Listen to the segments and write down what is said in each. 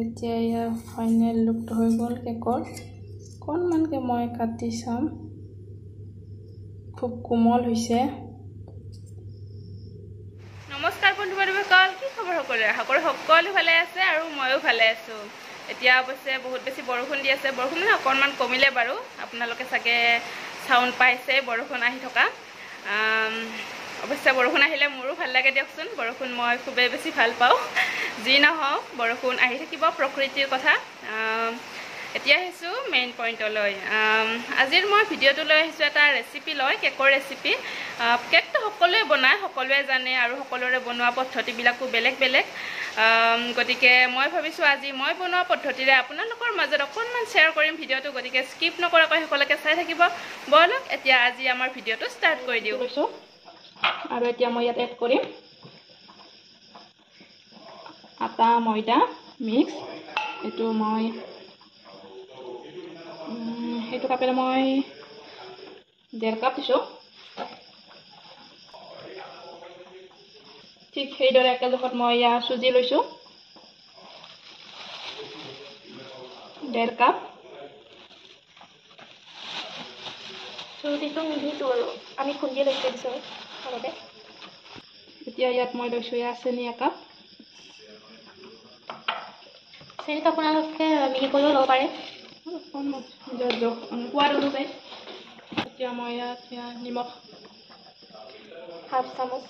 এতিয়া year final লুকটো হৈ গ'ল কেকৰ অকণমানকৈ মই কাটি চাম খুব কোমল হৈছে নমস্কাৰ বন্ধু-বান্ধৱীসকল কি খবৰ সকলো ভালে আছে আৰু ময়ো ভালে আছো এতিয়া অৱশ্যে বহুত বেছি বৰষুণ দি আছে বৰষুণ অকণমান কমিলে বাৰু আপোনালোকে চাগে সাউণ্ড পাইছে বৰষুণ আহি থকা অৱশ্যে বৰষুণ আহিলে মোৰো ভাল লাগে দিয়কচোন বৰষুণ মই খুবেই বেছি ভাল পাওঁ যি নহওক বৰষুণ আহি থাকিব প্ৰকৃতিৰ কথা এতিয়া আহিছোঁ মেইন পইণ্টলৈ আজিৰ মই ভিডিঅ'টো লৈ আহিছোঁ এটা ৰেচিপি লৈ কেকৰ ৰেচিপি কেকটো সকলোৱে বনায় সকলোৱে জানে আৰু সকলোৰে বনোৱা পদ্ধতিবিলাকো বেলেগ বেলেগ গতিকে মই ভাবিছোঁ আজি মই বনোৱা পদ্ধতিৰে আপোনালোকৰ মাজত অকণমান শ্বেয়াৰ কৰিম ভিডিঅ'টো গতিকে স্কিপ নকৰাকৈ সকলোকে চাই থাকিব বলক এতিয়া আজি আমাৰ ভিডিঅ'টো ষ্টাৰ্ট কৰি দিওঁ আৰু এতিয়া মই ইয়াত এড কৰিম আটা ময়দা মিক্স এইটো মই সেইটো কাপেৰে মই 1.5 কাপ দিছোঁ ঠিক সেইদৰে একে জোখত মই ইয়াত চুজি লৈছোঁ 1.5 কাপ চুজিটো মিহিটো আৰু আমি খুন্দি লৈছোঁ দিছোঁ আগতে এতিয়া ইয়াত মই লৈছোঁ ইয়াত চেনি 1 কাপ চেনিটো আপোনালোকে মিহি কৰিও ল'ব পাৰে সোৱাদ অনুযায়ী এতিয়া মই ইয়াত নিমখ হাফ চামুচ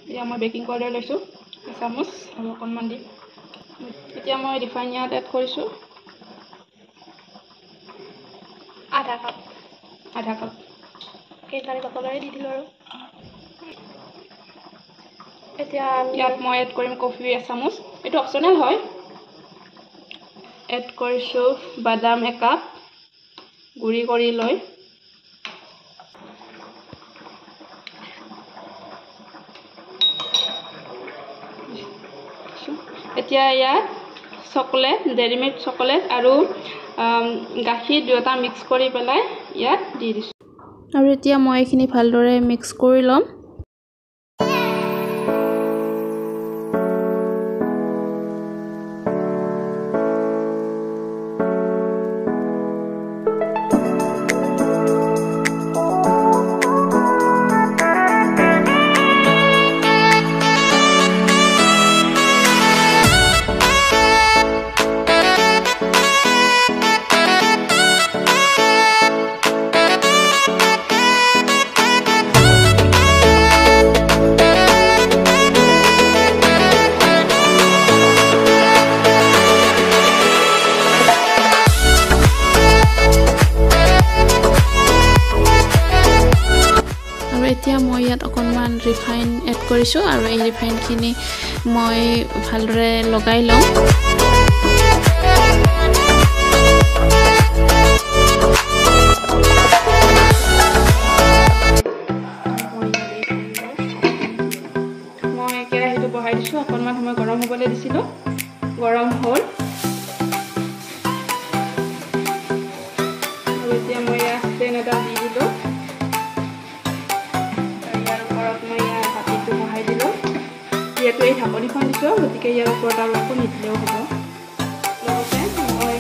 এতিয়া মই বেকিং পাউডাৰ লৈছোঁ চামুচ আৰু অকণমান দিম এতিয়া মই ৰিফাইন ইয়াত এড কৰিছোঁ আধা কাপ কেইটাৰে সকলোৰে দি দিলোঁ আৰু এতিয়া ইয়াত মই এড কৰিম কফি এচামুচ এইটো অপশ্যনেল হয় এড কৰিছোঁ বাদাম 1 কাপ গুড়ি কৰি লৈ এতিয়া ইয়াত চকলেট ডেইৰী মিল্ক চকলেট আৰু গাখীৰ দুটা মিক্স কৰি পেলাই ইয়াত দি দিছোঁ আৰু এতিয়া মই এইখিনি ভালদৰে মিক্স কৰি ল'ম এতিয়া মই ইয়াত অকণমান ৰিফাইন এড কৰিছোঁ আৰু এই ৰিফাইনখিনি মই ভালদৰে লগাই লওঁ মই কেৰাহীটো বহাই দিছোঁ অকণমান সময় গৰম হ'বলৈ দিছিলোঁ গৰম হ'ল আৰু এতিয়া মই ইয়াত ষ্টেণ্ড এটা দি দিলোঁ যিহেতু এই ঢাকনিখন দিছোঁ গতিকে ইয়াৰ ওপৰত আৰু একো নিদিলেও হ'ব লগতে মই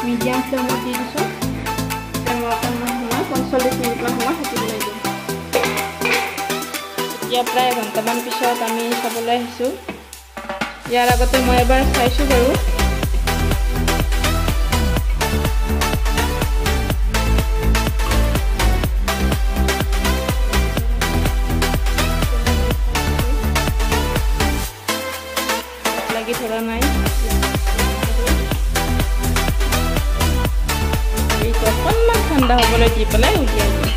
মিডিয়াম ফ্লেমত দি দিছোঁ অকণমান সময় 45 মিনিটমান সময় থাকিবলৈ দিওঁ এতিয়া প্ৰায় এঘণ্টামান পিছত আমি চাবলৈ আহিছোঁ ইয়াৰ আগতে মই এবাৰ চাইছোঁ বাৰু ধৰা নাই এইটো অকণমান ঠাণ্ডা হ'বলৈ দি পেলাই উলিয়াই দিওঁ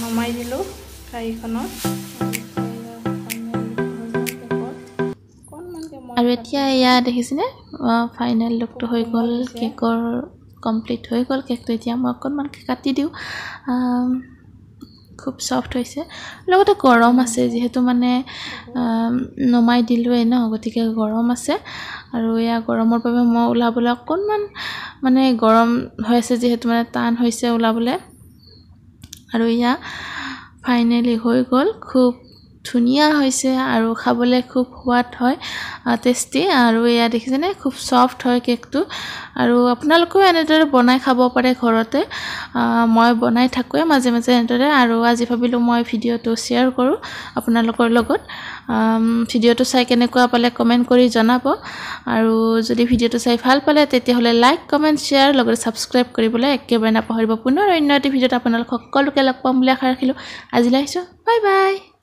নমাই দিলোঁ কাঁহীখনত আৰু এতিয়া এয়া দেখিছেনে ফাইনেল লুকটো হৈ গ'ল কেকৰ কমপ্লিট হৈ গ'ল কেকটো এতিয়া মই অকণমান কাটি দিওঁ খুব সফট হৈছে লগতে গৰম আছে যেহেতু মানে নমাই দিলোৱে ন গতিকে গৰম আছে আৰু এয়া গৰমৰ বাবে মই উলাবলৈ অকনমান মানে গৰম হৈ আছে যেহেতু মানে টান হৈছে উলাবলৈ আৰু এয়া ফাইনালি হৈ গ'ল খুব ধুনিয়া হৈছে আৰু খাবলৈ খুব সোৱাদ হয় টেস্টি আৰু এয়া দেখিছেনে খুব সফট হয় কেকটো আৰু আপোনালোকেও এনেদৰে বনাই খাব পাৰে ঘৰতে মই বনাই থাকোৱে মাজে মাজে এনেদৰে আৰু আজি ভাবিলো মই ভিডিওটো শেয়াৰ কৰো আপোনালোকৰ লগত ভিডিওটো চাই কেনেকুৱা পালে কমেন্ট কৰি জনাব আৰু যদি ভিডিওটো চাই ভাল পালে তেতিয়াহলে লাইক কমেন্ট শেয়াৰ লগতে সাবস্ক্ৰাইব কৰিবলৈ একেবাৰে নাপাহৰিব পুনৰ অন্য এটা ভিডিওত আপোনালোক সকলোকে লগ পাম বুলি আশা ৰাখিলো আজিলৈ আহিছো বাই বাই